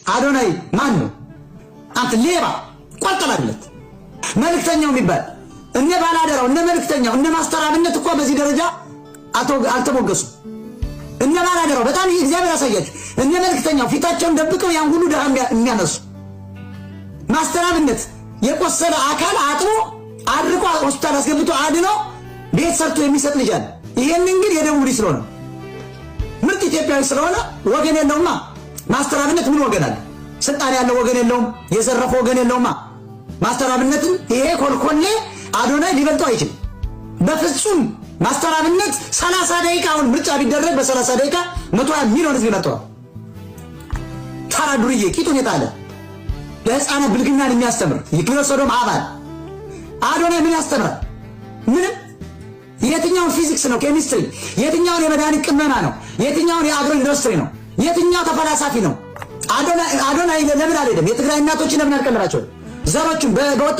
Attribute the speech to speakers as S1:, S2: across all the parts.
S1: አዶናይ ማን ነው? አንተ ሌባ ቆርጠላለት መልእክተኛው የሚባል እነ ባላደራው እነ መልእክተኛው እነ ማስተር አብነት እኮ በዚህ ደረጃ አልተሞገሱ። እነ ባላደራው በጣም እግዚአብሔር ያሳያችሁ። እነ መልእክተኛው ፊታቸውን ደብቀው ያን ሁሉ ደሃ የሚያነሱ ማስተር አብነት የቆሰለ አካል አጥቦ አድርቆ ሆስፒታል አስገብቶ አድኖ ቤት ሰርቶ የሚሰጥ ልጅ አለ። ይሄንን ግን የደቡብ ልጅ ስለሆነ ምርጥ ኢትዮጵያዊ ስለሆነ ወገን የለውማ። ማስተር አብነት ምን ወገን አለ? ስልጣን ያለው ወገን የለውም። የዘረፈ ወገን የለውማ። ማስተር አብነትን ይሄ ኮልኮሌ አዶናይ ሊበልጠው አይችልም በፍጹም። ማስተር አብነት 30 ደቂቃውን ምርጫ ቢደረግ በ30 ደቂቃ 120 ሚሊዮን ህዝብ ይመጣዋል። ታራ ዱርዬ ቂጡን የጣለ ለህፃናት ብልግናን የሚያስተምር የክብረ ሶዶም አባል አዶናይ ምን ያስተምራል? ምንም። የትኛውን ፊዚክስ ነው? ኬሚስትሪ? የትኛውን የመድኃኒት ቅመማ ነው? የትኛውን የአግሮ ኢንዱስትሪ ነው? የትኛው ተፈላሳፊ ነው? አዶናይ ለምን አልሄደም? የትግራይ እናቶች ለምን አልቀለባቸው? ዘሮቹን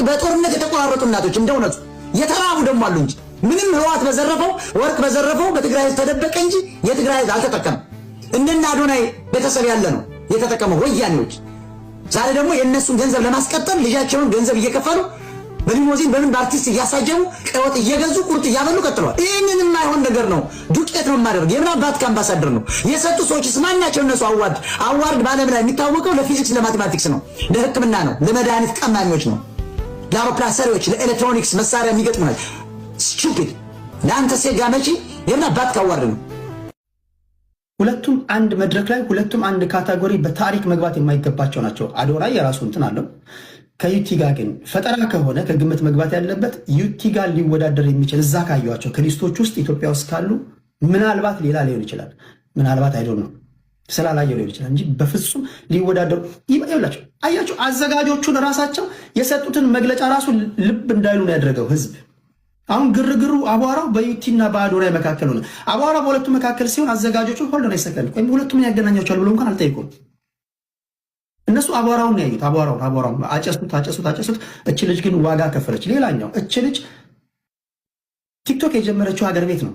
S1: በጦርነት የተቆራረጡ እናቶች እንደውነቱ የተራቡ ደግሞ አሉ እንጂ ምንም ህዋት በዘረፈው ወርቅ በዘረፈው በትግራይ ተደበቀ እንጂ የትግራይ አልተጠቀመም። እንደና አዶናይ ቤተሰብ ያለ ነው የተጠቀመው ወያኔዎች። ዛሬ ደግሞ የእነሱን ገንዘብ ለማስቀጠል ልጃቸውን ገንዘብ እየከፈሉ በሊሞዚን በምን በአርቲስት እያሳጀቡ ቀወጥ እየገዙ ቁርጥ እያበሉ ቀጥለዋል። ይህንን የማይሆን ነገር ነው። ዱቄት ነው የማደርግ። የምን አባት አምባሳደር ነው የሰጡ ሰዎችስ ማን ናቸው? እነሱ አዋርድ በዓለም ላይ የሚታወቀው ለፊዚክስ ለማቴማቲክስ ነው፣ ለሕክምና ነው፣ ለመድኃኒት ቀማኞች ነው፣ ለአውሮፕላን ሰሪዎች፣ ለኤሌክትሮኒክስ መሳሪያ የሚገጥሙ ናቸው። ስቱፒድ ለአንተ ሴጋ መቺ የምን አባት አዋርድ ነው?
S2: ሁለቱም አንድ መድረክ ላይ ሁለቱም አንድ ካታጎሪ በታሪክ መግባት የማይገባቸው ናቸው። አዶናይ የራሱ እንትን አለው። ከዩቲ ጋር ግን ፈጠራ ከሆነ ከግምት መግባት ያለበት ዩቲ ጋር ሊወዳደር የሚችል እዛ ካየዋቸው ከሊስቶች ውስጥ ኢትዮጵያ ውስጥ ካሉ ምናልባት ሌላ ሊሆን ይችላል። ምናልባት አይዶን ነው ስላላየው ሊሆን ይችላል እንጂ በፍጹም ሊወዳደሩ ይብላቸው። አያቸው አዘጋጆቹን ራሳቸው የሰጡትን መግለጫ ራሱ ልብ እንዳይሉ ነው ያደረገው ህዝብ። አሁን ግርግሩ አቧራው በዩቲና በአዶናይ መካከል ሆነ። አቧራው በሁለቱ መካከል ሲሆን አዘጋጆቹ ሆልደን አይሰከል ወይም ሁለቱም ያገናኛቸዋል ብሎ እንኳን አልጠይቁም። እነሱ አቧራውን ነው ያዩት። አቧራውን አጨሱት። እች ልጅ ግን ዋጋ ከፈለች። ሌላኛው እች ልጅ ቲክቶክ የጀመረችው ሀገር ቤት ነው።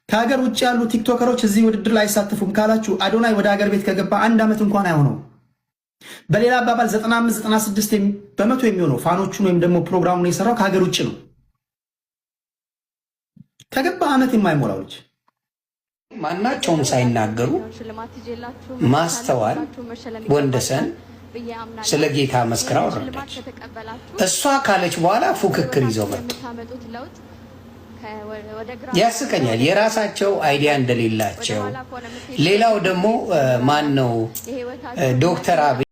S2: ከሀገር ውጭ ያሉ ቲክቶከሮች እዚህ ውድድር ላይ አይሳተፉም ካላችሁ አዶናይ ወደ ሀገር ቤት ከገባ 1 ዓመት እንኳን አይሆነው። በሌላ አባባል 95-96 በመቶ የሚሆነው ፋኖቹን ወይም ደግሞ ፕሮግራሙን የሰራው ከሀገር ውጭ ነው። ከገባ ዓመት የማይሞላው ልጅ
S3: ማናቸውም ሳይናገሩ ማስተዋል ወንደሰን ስለ ጌታ መስክራ ወረደች። እሷ ካለች በኋላ ፉክክር ይዘው መጡ። ያስቀኛል። የራሳቸው አይዲያ እንደሌላቸው። ሌላው ደግሞ ማን ነው ዶክተር አብይ